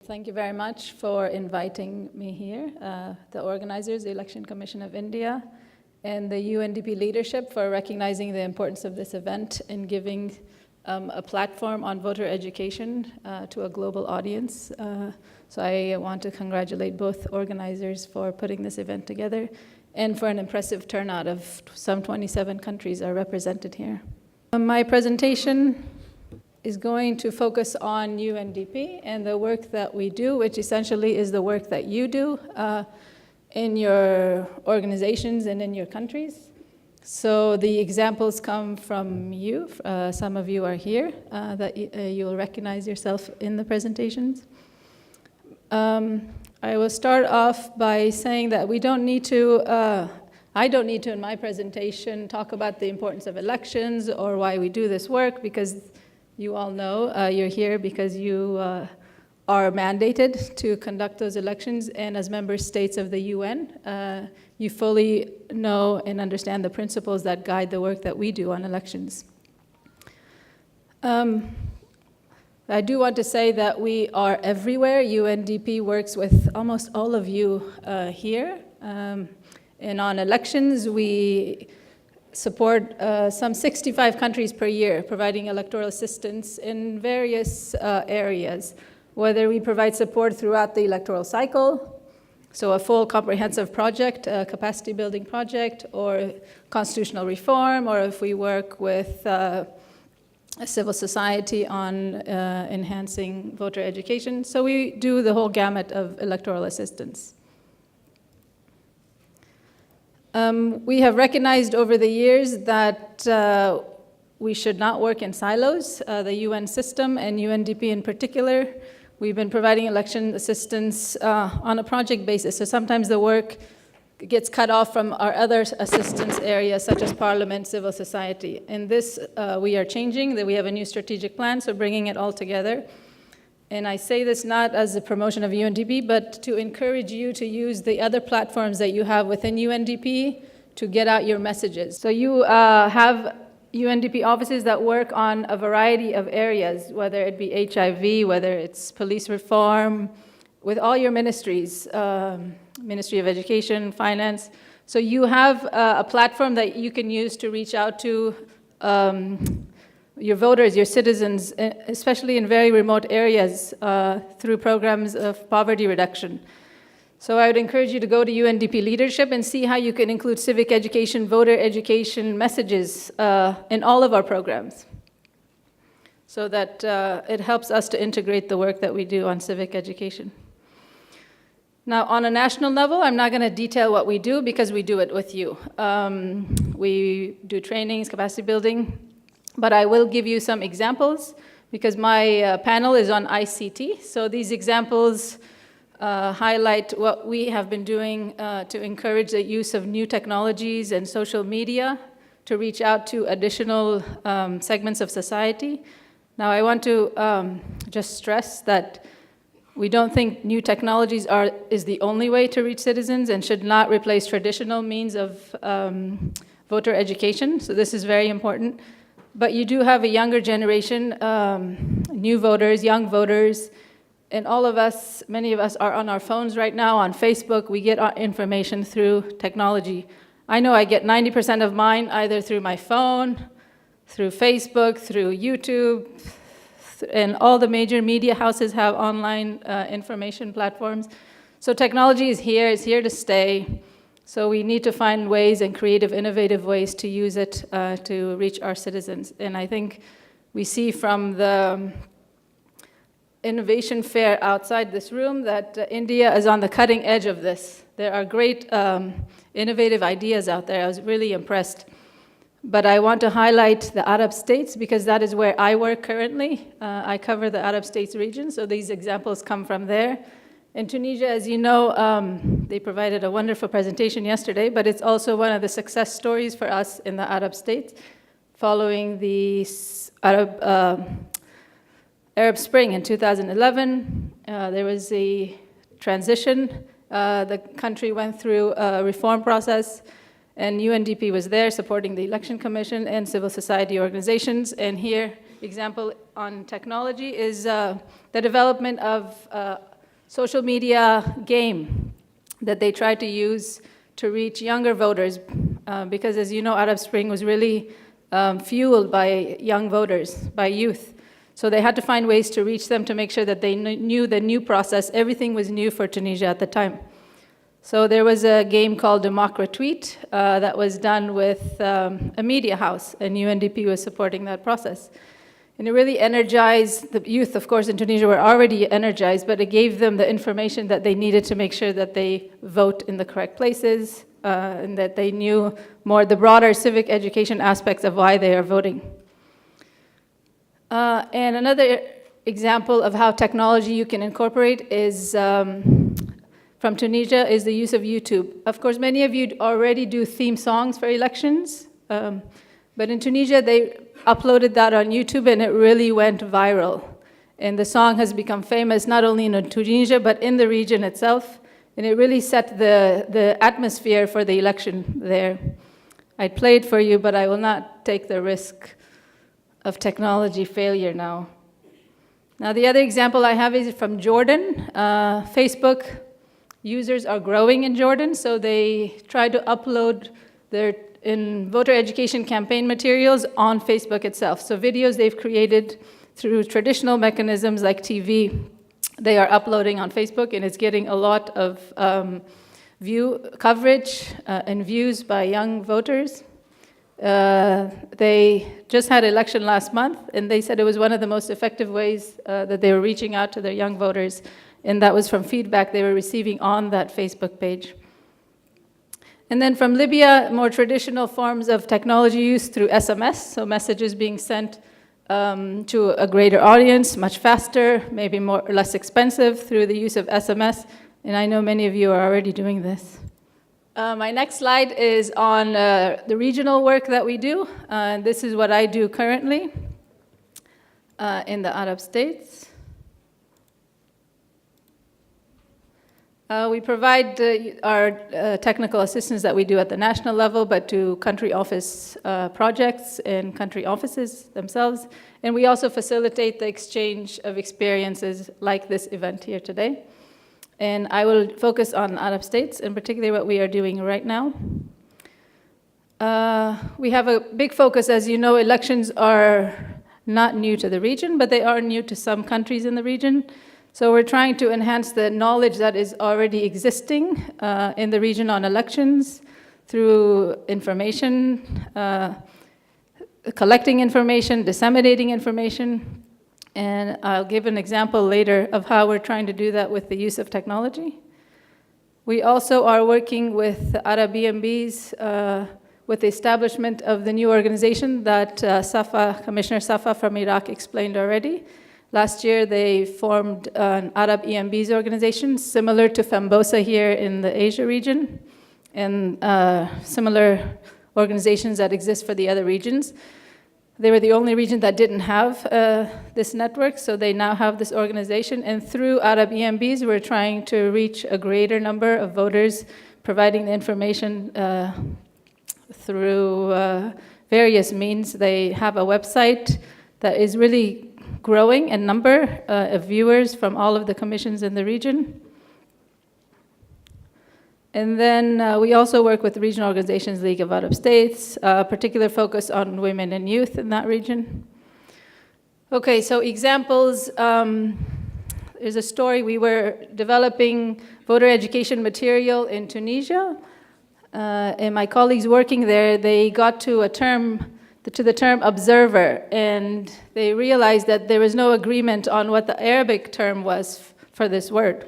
Thank you very much for inviting me here, the organizers, the Election Commission of India, and the UNDP leadership for recognizing the importance of this event and giving a platform on voter education to a global audience. So I want to congratulate both organizers for putting this event together and for an impressive turnout of some 27 countries are represented here. My presentation is going to focus on UNDP and the work that we do, which essentially is the work that you do in your organizations and in your countries. So the examples come from you. Some of you are here, that you'll recognize yourself in the presentations. I will start off by saying that we don't need to, I don't need to in my presentation talk about the importance of elections or why we do this work, because you all know you're here because you are mandated to conduct those elections, and as member states of the UN, you fully know and understand the principles that guide the work that we do on elections. I do want to say that we are everywhere. UNDP works with almost all of you here, and on elections we support some 65 countries per year, providing electoral assistance in various areas, whether we provide support throughout the electoral cycle, so a full comprehensive project, a capacity building project, or constitutional reform, or if we work with civil society on enhancing voter education. So we do the whole gamut of electoral assistance. We have recognized over the years that we should not work in silos. The UN system and UNDP in particular, we've been providing election assistance on a project basis. So sometimes the work gets cut off from our other assistance areas, such as parliament, civil society. In this, we are changing, that we have a new strategic plan, so bringing it all together. And I say this not as a promotion of UNDP, but to encourage you to use the other platforms that you have within UNDP to get out your messages. So you have UNDP offices that work on a variety of areas, whether it be HIV, whether it's police reform, with all your ministries, Ministry of Education, Finance. So you have a platform that you can use to reach out to your voters, your citizens, especially in very remote areas through programs of poverty reduction. So I would encourage you to go to UNDP leadership and see how you can include civic education, voter education messages in all of our programs, so that it helps us to integrate the work that we do on civic education. Now, on a national level, I'm not going to detail what we do because we do it with you. We do trainings, capacity building, but I will give you some examples because my panel is on ICT. So these examples highlight what we have been doing to encourage the use of new technologies and social media to reach out to additional segments of society. Now, I want to just stress that we don't think new technologies is the only way to reach citizens and should not replace traditional means of voter education. So this is very important. But you do have a younger generation, new voters, young voters, and all of us, many of us are on our phones right now, on Facebook. We get our information through technology. I know I get 90% of mine either through my phone, through Facebook, through YouTube, and all the major media houses have online information platforms. So technology is here, it's here to stay. So we need to find ways and creative, innovative ways to use it to reach our citizens. And I think we see from the innovation fair outside this room that India is on the cutting edge of this. There are great innovative ideas out there. I was really impressed. But I want to highlight the Arab states because that is where I work currently. I cover the Arab states region, so these examples come from there. In Tunisia, as you know, they provided a wonderful presentation yesterday, but it's also one of the success stories for us in the Arab states. Following the Arab Spring in 2011, there was a transition. The country went through a reform process, and UNDP was there supporting the Election Commission and civil society organizations. And here, example on technology is the development of social media game that they tried to use to reach younger voters, because as you know, Arab Spring was really fueled by young voters, by youth. So they had to find ways to reach them to make sure that they knew the new process. Everything was new for Tunisia at the time. So there was a game called Democratweet that was done with a media house, and UNDP was supporting that process. And it really energized the youth, of course, in Tunisia were already energized, but it gave them the information that they needed to make sure that they vote in the correct places, and that they knew more the broader civic education aspects of why they are voting. And another example of how technology you can incorporate is, from Tunisia, is the use of YouTube. Of course, many of you already do theme songs for elections, but in Tunisia, they uploaded that on YouTube, and it really went viral. And the song has become famous not only in Tunisia, but in the region itself. And it really set the atmosphere for the election there. I'd play it for you, but I will not take the risk of technology failure now. Now, the other example I have is from Jordan. Facebook users are growing in Jordan, so they try to upload their voter education campaign materials on Facebook itself. So videos they've created through traditional mechanisms like TV, they are uploading on Facebook, and it's getting a lot of coverage and views by young voters. They just had an election last month, and they said it was one of the most effective ways that they were reaching out to their young voters, and that was from feedback they were receiving on that Facebook page. And then from Libya, more traditional forms of technology use through SMS, so messages being sent to a greater audience, much faster, maybe less expensive through the use of SMS, and I know many of you are already doing this. My next slide is on the regional work that we do. This is what I do currently in the Arab states. We provide our technical assistance that we do at the national level, but to country office projects and country offices themselves. And we also facilitate the exchange of experiences like this event here today. And I will focus on Arab states, in particular what we are doing right now. We have a big focus, as you know, elections are not new to the region, but they are new to some countries in the region. So we're trying to enhance the knowledge that is already existing in the region on elections through information, collecting information, disseminating information. And I'll give an example later of how we're trying to do that with the use of technology. We also are working with Arab BMBs with the establishment of the new organization that Commissioner Safa from Iraq explained already. Last year, they formed an Arab EMBs organization similar to Fembosa here in the Asia region, and similar organizations that exist for the other regions. They were the only region that didn't have this network, so they now have this organization. And through Arab EMBs, we're trying to reach a greater number of voters, providing the information through various means. They have a website that is really growing in number of viewers from all of the commissions in the region. And then we also work with the regional organizations, League of Arab States, particular focus on women and youth in that region. Okay, so examples. There's a story. We were developing voter education material in Tunisia, and my colleagues working there, they got to the term observer, and they realized that there was no agreement on what the Arabic term was for this word.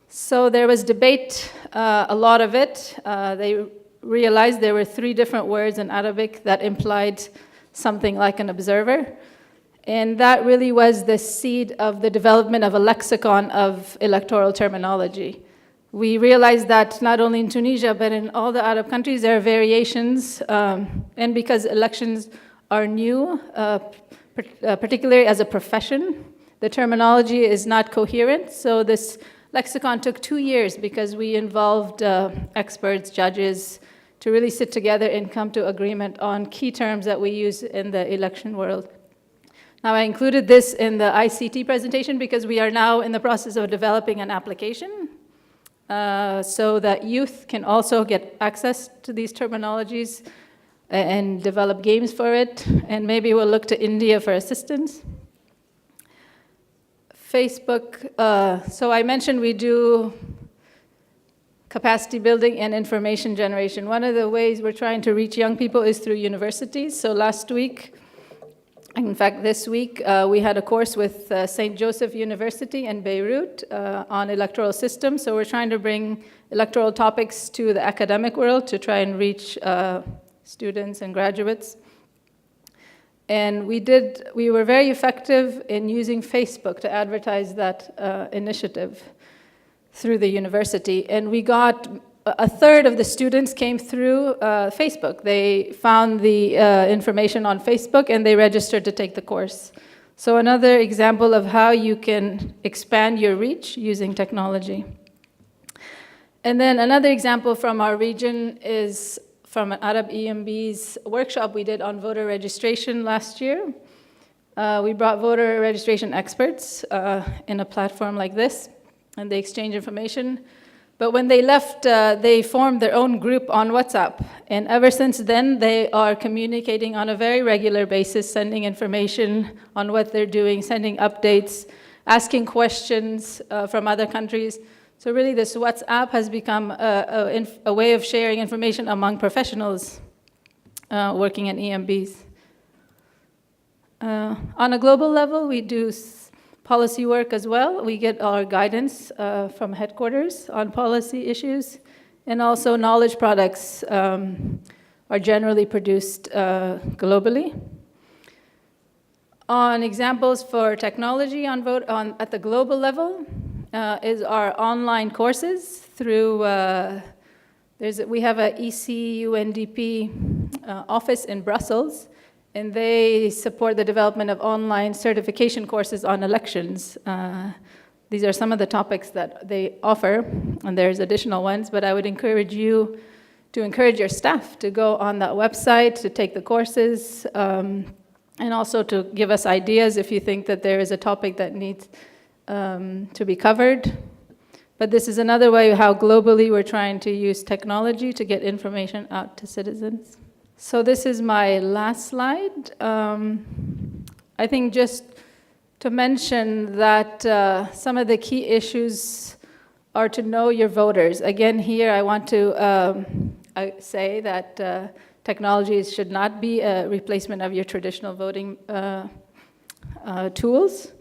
So there was debate, a lot of it. They realized there were 3 different words in Arabic that implied something like an observer. And that really was the seed of the development of a lexicon of electoral terminology. We realized that not only in Tunisia, but in all the Arab countries, there are variations. And because elections are new, particularly as a profession, the terminology is not coherent. So this lexicon took 2 years because we involved experts, judges, to really sit together and come to agreement on key terms that we use in the election world. Now, I included this in the ICT presentation because we are now in the process of developing an application so that youth can also get access to these terminologies and develop games for it. And maybe we'll look to India for assistance. Facebook, so I mentioned we do capacity building and information generation. One of the ways we're trying to reach young people is through universities. So last week, in fact this week, we had a course with St. Joseph University in Beirut on electoral systems. So we're trying to bring electoral topics to the academic world to try and reach students and graduates. And we were very effective in using Facebook to advertise that initiative through the university. And we got a third of the students came through Facebook. They found the information on Facebook and they registered to take the course. So another example of how you can expand your reach using technology. And then another example from our region is from an Arab EMB's workshop we did on voter registration last year. We brought voter registration experts in a platform like this, and they exchange information. But when they left, they formed their own group on WhatsApp. And ever since then, they are communicating on a very regular basis, sending information on what they're doing, sending updates, asking questions from other countries. So really, this WhatsApp has become a way of sharing information among professionals working in EMBs. On a global level, we do policy work as well. We get our guidance from headquarters on policy issues, and also knowledge products are generally produced globally. On examples for technology at the global level is our online courses through, we have a EC-UNDP office in Brussels, and they support the development of online certification courses on elections. These are some of the topics that they offer, and there's additional ones, but I would encourage you to encourage your staff to go on that website, to take the courses, and also to give us ideas if you think that there is a topic that needs to be covered. But this is another way how globally we're trying to use technology to get information out to citizens. So this is my last slide. I think just to mention that some of the key issues are to know your voters. Again, here I want to say that technology should not be a replacement of your traditional voting tools.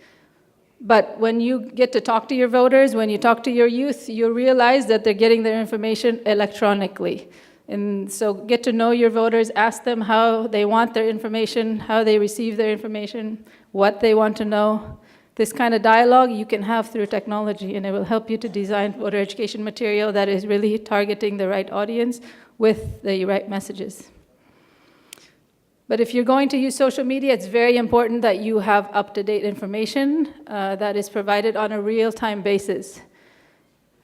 But when you get to talk to your voters, when you talk to your youth, you realize that they're getting their information electronically. And so get to know your voters, ask them how they want their information, how they receive their information, what they want to know. This kind of dialogue you can have through technology, and it will help you to design voter education material that is really targeting the right audience with the right messages. But if you're going to use social media, it's very important that you have up-to-date information that is provided on a real-time basis.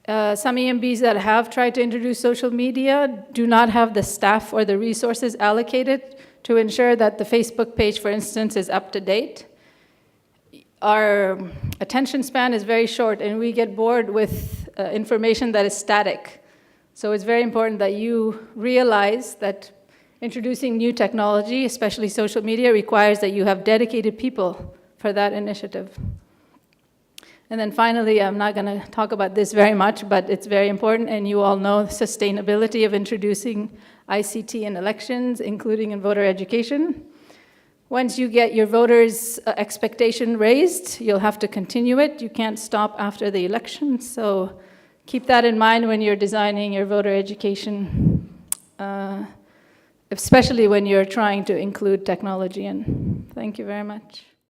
Some EMBs that have tried to introduce social media do not have the staff or the resources allocated to ensure that the Facebook page, for instance, is up-to-date. Our attention span is very short, and we get bored with information that is static. So it's very important that you realize that introducing new technology, especially social media, requires that you have dedicated people for that initiative. And then finally, I'm not going to talk about this very much, but it's very important, and you all know the sustainability of introducing ICT in elections, including in voter education. Once you get your voters' expectation raised, you'll have to continue it. You can't stop after the election, so keep that in mind when you're designing your voter education, especially when you're trying to include technology in. Thank you very much.